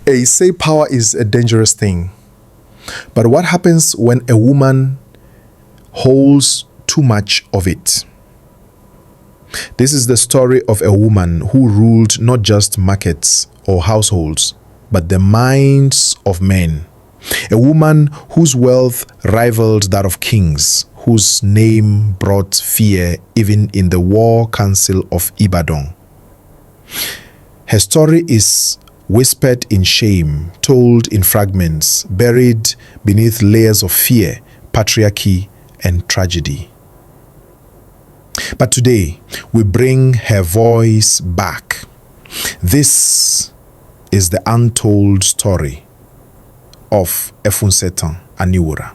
They say power is a dangerous thing. But what happens when a woman holds too much of it? This is the story of a woman who ruled not just markets or households, but the minds of men. A woman whose wealth rivaled that of kings, whose name brought fear even in the war council of Ibadan. Her story is whispered in shame, told in fragments, buried beneath layers of fear, patriarchy, and tragedy. But today, we bring her voice back. This is the untold story of Efunsetan Aniwura,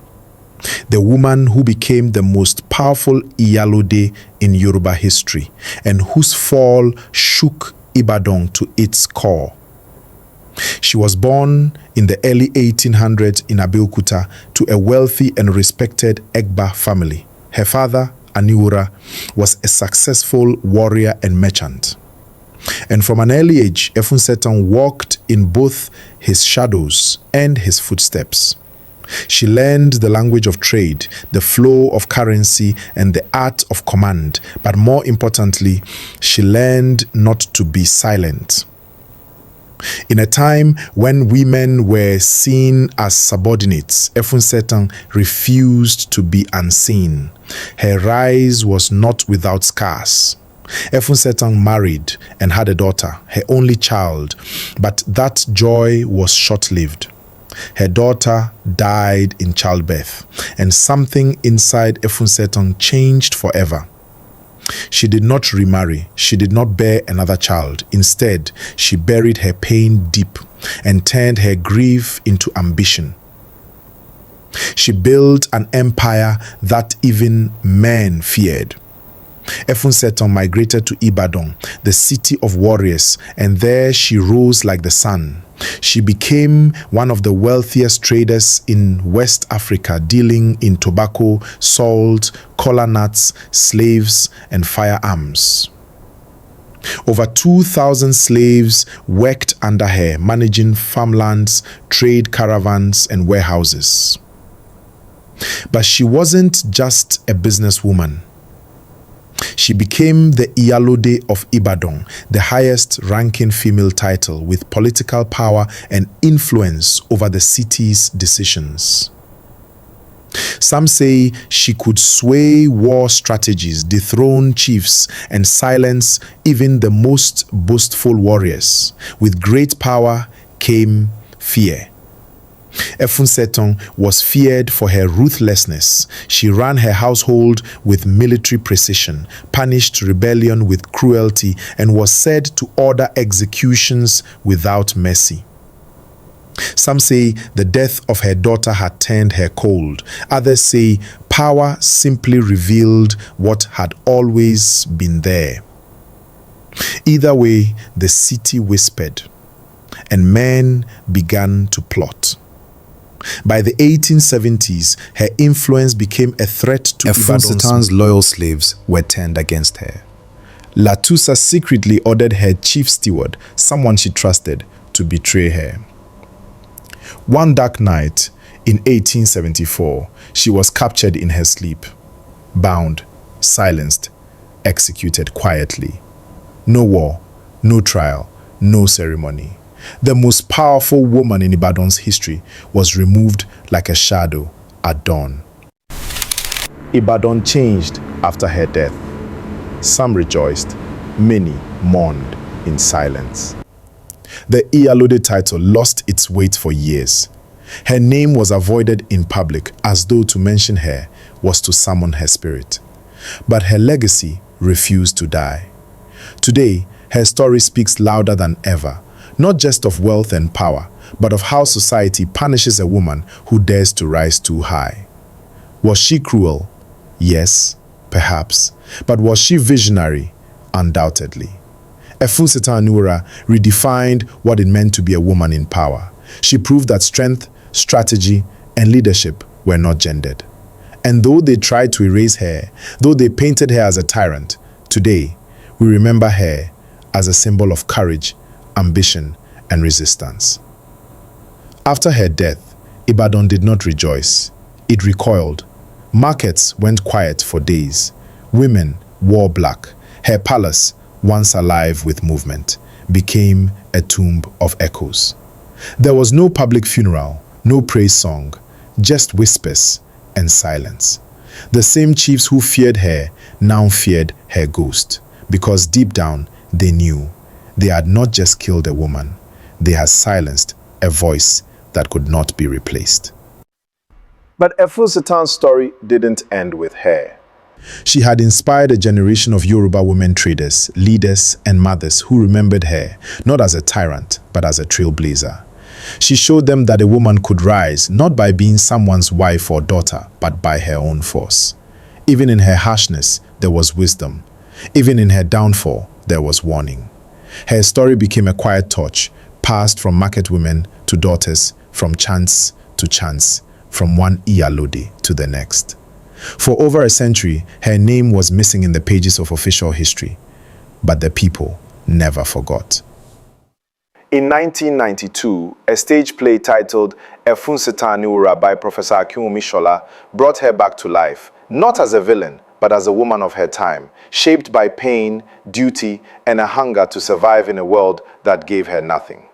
the woman who became the most powerful Iyalode in Yoruba history and whose fall shook Ibadan to its core. She was born in the early 1800s in Abeokuta to a wealthy and respected Egba family. Her father, Aniwura, was a successful warrior and merchant. And from an early age, Efunsetan walked in both his shadows and his footsteps. She learned the language of trade, the flow of currency, and the art of command. But more importantly, she learned not to be silent. In a time when women were seen as subordinates, Efunsetan refused to be unseen. Her rise was not without scars. Efunsetan married and had a daughter, her only child, but that joy was short-lived. Her daughter died in childbirth, and something inside Efunsetan changed forever. She did not remarry. She did not bear another child. Instead, she buried her pain deep and turned her grief into ambition. She built an empire that even men feared. Efunsetan migrated to Ibadan, the city of warriors, and there she rose like the sun. She became one of the wealthiest traders in West Africa, dealing in tobacco, salt, kola nuts, slaves, and firearms. Over 2,000 slaves worked under her, managing farmlands, trade caravans, and warehouses. But she wasn't just a businesswoman. She became the Iyalode of Ibadan, the highest-ranking female title with political power and influence over the city's decisions. Some say she could sway war strategies, dethrone chiefs, and silence even the most boastful warriors. With great power came fear. Efunsetan was feared for her ruthlessness. She ran her household with military precision, punished rebellion with cruelty, and was said to order executions without mercy. Some say the death of her daughter had turned her cold. Others say power simply revealed what had always been there. Either way, the city whispered, and men began to plot. By the 1870s, her influence became a threat to Efunsetan's loyal slaves were turned against her. Latusa secretly ordered her chief steward, someone she trusted, to betray her. One dark night in 1874, she was captured in her sleep, bound, silenced, executed quietly. No war, no trial, no ceremony. The most powerful woman in Ibadan's history was removed like a shadow at dawn. Ibadan changed after her death. Some rejoiced, many mourned in silence. The Iyalode title lost its weight for years. Her name was avoided in public as though to mention her was to summon her spirit. But her legacy refused to die. Today, her story speaks louder than ever, not just of wealth and power, but of how society punishes a woman who dares to rise too high. Was she cruel? Yes, perhaps. But was she visionary? Undoubtedly. Efunsetan Aniwura redefined what it meant to be a woman in power. She proved that strength, strategy, and leadership were not gendered. And though they tried to erase her, though they painted her as a tyrant, today we remember her as a symbol of courage, ambition, and resistance. After her death, Ibadan did not rejoice. It recoiled. Markets went quiet for days. Women wore black. Her palace, once alive with movement, became a tomb of echoes. There was no public funeral, no praise song, just whispers and silence. The same chiefs who feared her now feared her ghost, because deep down they knew they had not just killed a woman, they had silenced a voice that could not be replaced. But Efunsetan's story didn't end with her. She had inspired a generation of Yoruba women traders, leaders, and mothers who remembered her not as a tyrant, but as a trailblazer. She showed them that a woman could rise not by being someone's wife or daughter, but by her own force. Even in her harshness, there was wisdom. Even in her downfall, there was warning. Her story became a quiet torch, passed from market women to daughters, from chance to chance, from one Iyalode to the next. For over a century, her name was missing in the pages of official history, but the people never forgot. In 1992, a stage play titled Efunsetan Aniwura by Professor Akinwumi Shola brought her back to life, not as a villain, but as a woman of her time, shaped by pain, duty, and a hunger to survive in a world that gave her nothing.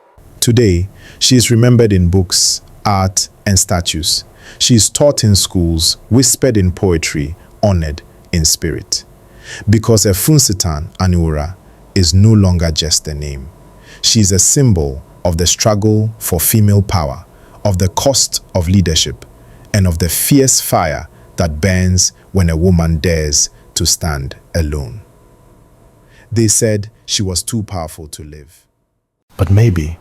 Today, she is remembered in books, art, and statues. She is taught in schools, whispered in poetry, honored in spirit. Because Efunsetan Aniwura is no longer just a name. She is a symbol of the struggle for female power, of the cost of leadership, and of the fierce fire that burns when a woman dares to stand alone. They said she was too powerful to live. But maybe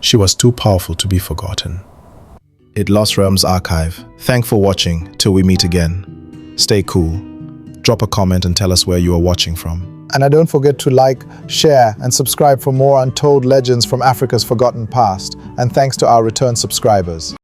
she was too powerful to be forgotten. It Lost Realms Archive. Thanks for watching. Till we meet again. Stay cool. Drop a comment and tell us where you are watching from. And don't forget to like, share, and subscribe for more untold legends from Africa's forgotten past. And thanks to our return subscribers.